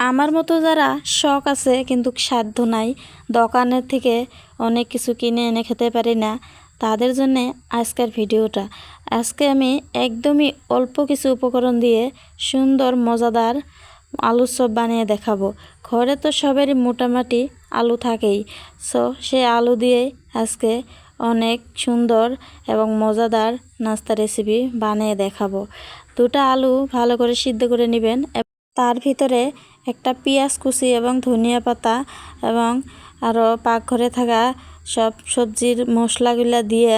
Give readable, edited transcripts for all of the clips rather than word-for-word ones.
আমার মতো যারা শখ আছে কিন্তু সাধ্য নাই, দোকানের থেকে অনেক কিছু কিনে এনে খেতে পারি না, তাদের জন্যে আজকের ভিডিওটা। আজকে আমি একদমই অল্প কিছু উপকরণ দিয়ে সুন্দর মজাদার আলুর চপ বানিয়ে দেখাবো। ঘরে তো সবারই মোটামুটি আলু থাকেই, সো সেই আলু দিয়ে আজকে অনেক সুন্দর এবং মজাদার নাস্তা রেসিপি বানিয়ে দেখাবো। দুটো আলু ভালো করে সিদ্ধ করে নেবেন, তার ভিতরে একটা পেঁয়াজ কুচি এবং ধনিয়া পাতা এবং আরও পাকঘরে থাকা সব সবজির মশলাগুলো দিয়ে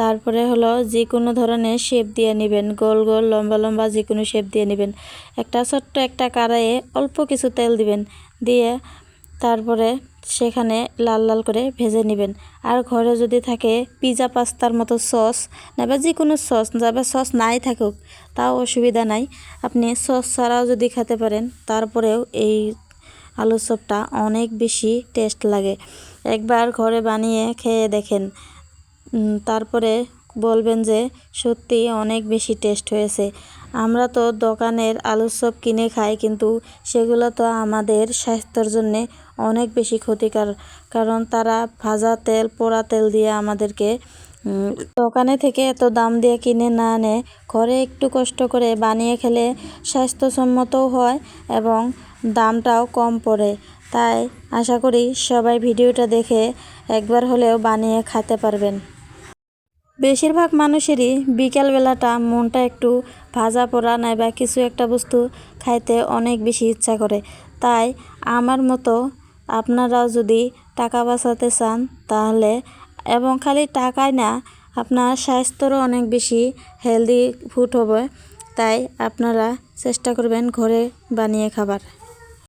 তারপরে হলো যে কোনো ধরনের শেপ দিয়ে নেবেন, গোল গোল লম্বা লম্বা যে কোনো শেপ দিয়ে নেবেন। একটা ছোট্ট একটা কড়াইয়ে অল্প কিছু তেল দিবেন, দিয়ে তারপরে সেখানে লাল লাল করে ভেজে নেবেন। আর ঘরে যদি থাকে পিৎজা পাস্তার মতো সস বা যে কোনো সস, যাবে সস নাই থাকুক তাও অসুবিধা নাই, আপনি সস ছাড়াও যদি খেতে পারেন তারপরেও এই আলু চপটা অনেক বেশি টেস্ট লাগে। একবার ঘরে বানিয়ে খেয়ে দেখেন, তারপরে বলবেন যে সত্যি অনেক বেশি টেস্ট হয়েছে। আমরা তো দোকানের আলুর চপ কিনে খাই, কিন্তু সেগুলো তো আমাদের স্বাস্থ্যের জন্যে অনেক বেশি ক্ষতিকর, কারণ তারা ভাজা তেল পোড়া তেল দিয়ে আমাদেরকে দোকানে থেকে এত দাম দিয়ে কিনে না আনে ঘরে একটু কষ্ট করে বানিয়ে খেলে স্বাস্থ্যসম্মতও হয় এবং দামটাও কম পড়ে। তাই আশা করি সবাই ভিডিওটা দেখে একবার হলেও বানিয়ে খেতে পারবেন। বেশিরভাগ মানুষেরই বিকেলবেলাটা মনটা একটু ভাজা পোড়া নাইবা কিছু একটা বস্তু খাইতে অনেক বেশি ইচ্ছা করে। তাই আমার মতো আপনারাও যদি টাকা বাঁচাতে চান তাহলে, এবং খালি টাকাই না, আপনার স্বাস্থ্যরও অনেক বেশি হেলদি ফুড হবে, তাই আপনারা চেষ্টা করবেন ঘরে বানিয়ে খাবার।